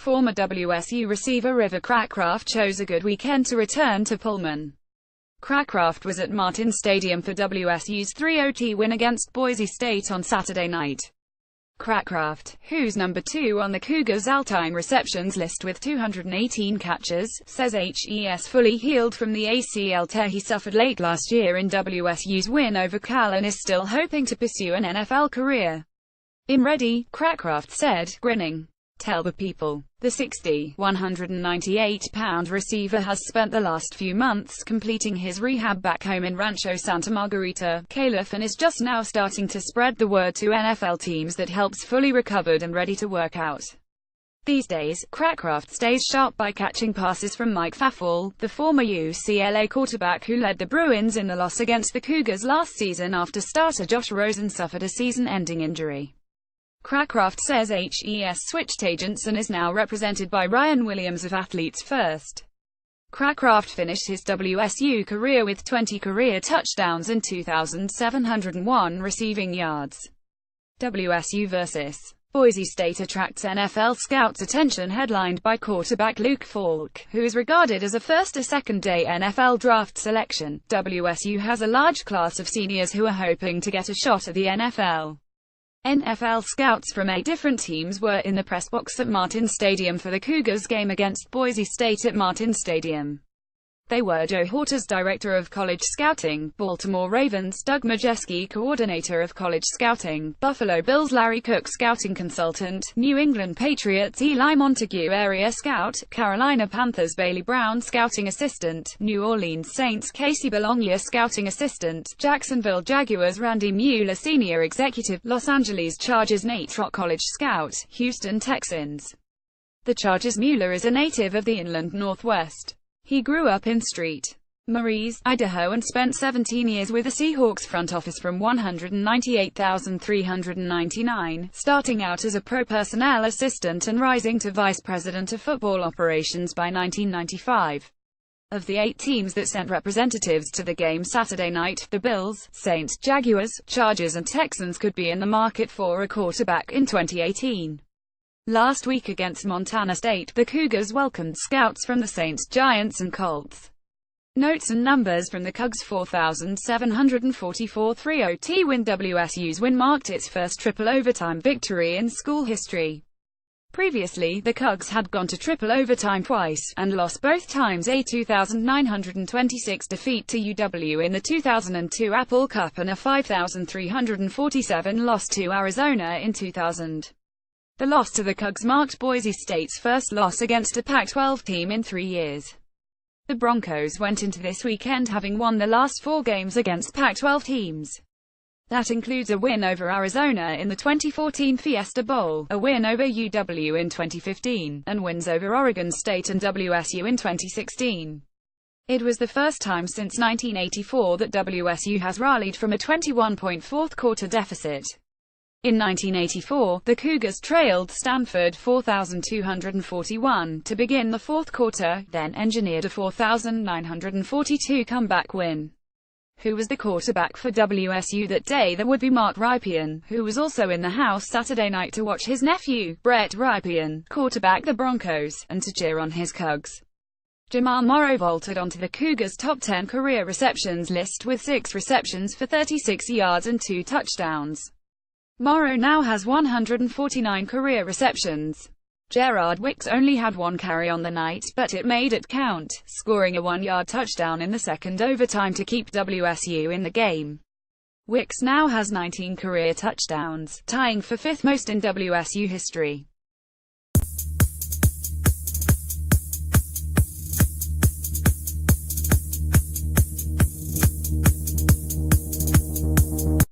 former WSU receiver River Cracraft chose a good weekend to return to Pullman. Cracraft was at Martin Stadium for WSU's 3-0 win against Boise State on Saturday night. Cracraft, who's number 2 on the Cougars' all-time receptions list with 218 catches, says he's fully healed from the ACL tear he suffered late last year in WSU's win over Cal and is still hoping to pursue an NFL career. "I'm ready," Cracraft said, grinning. "Tell the people." The 198-pound receiver has spent the last few months completing his rehab back home in Rancho Santa Margarita, Calif, and is just now starting to spread the word to NFL teams that helps fully recovered and ready to work out. These days, Cracraft stays sharp by catching passes from Mike Faffall, the former UCLA quarterback who led the Bruins in the loss against the Cougars last season after starter Josh Rosen suffered a season-ending injury. Cracraft says he's switched agents and is now represented by Ryan Williams of Athletes First. Cracraft finished his WSU career with 20 career touchdowns and 2,701 receiving yards. WSU vs. Boise State attracts NFL scouts' attention, headlined by quarterback Luke Falk, who is regarded as a first- or second-day NFL draft selection. WSU has a large class of seniors who are hoping to get a shot at the NFL. NFL scouts from 8 different teams were in the press box at Martin Stadium for the Cougars game against Boise State at Martin Stadium. They were Joe Horta's Director of College Scouting, Baltimore Ravens Doug Majeski Coordinator of College Scouting, Buffalo Bills Larry Cook Scouting Consultant, New England Patriots Eli Montague Area Scout, Carolina Panthers Bailey Brown Scouting Assistant, New Orleans Saints Casey Bologna Scouting Assistant, Jacksonville Jaguars Randy Mueller Senior Executive, Los Angeles Chargers Nate Trott College Scout, Houston Texans. The Chargers Mueller is a native of the Inland Northwest. He grew up in St. Maries, Idaho and spent 17 years with the Seahawks front office from $198,399, starting out as a pro personnel assistant and rising to vice president of football operations by 1995. Of the 8 teams that sent representatives to the game Saturday night, the Bills, Saints, Jaguars, Chargers and Texans could be in the market for a quarterback in 2018. Last week against Montana State, the Cougars welcomed scouts from the Saints, Giants and Colts. Notes and numbers from the Cougs' 4,744 3-0 win. WSU's win marked its first triple overtime victory in school history. Previously, the Cougs had gone to triple overtime twice, and lost both times, a 2,926 defeat to UW in the 2002 Apple Cup and a 5,347 loss to Arizona in 2000. The loss to the Cougs marked Boise State's first loss against a Pac-12 team in 3 years. The Broncos went into this weekend having won the last 4 games against Pac-12 teams. That includes a win over Arizona in the 2014 Fiesta Bowl, a win over UW in 2015, and wins over Oregon State and WSU in 2016. It was the first time since 1984 that WSU has rallied from a 21-point fourth-quarter deficit. In 1984, the Cougars trailed Stanford 4,241 to begin the fourth quarter, then engineered a 4,942 comeback win. Who was the quarterback for WSU that day? That would be Mark Rypien, who was also in the house Saturday night to watch his nephew, Brett Rypien, quarterback the Broncos, and to cheer on his Cougs. Jamal Morrow vaulted onto the Cougars' top 10 career receptions list with 6 receptions for 36 yards and 2 touchdowns. Morrow now has 149 career receptions. Gerard Wicks only had 1 carry on the night, but it made it count, scoring a 1-yard touchdown in the second overtime to keep WSU in the game. Wicks now has 19 career touchdowns, tying for 5th most in WSU history.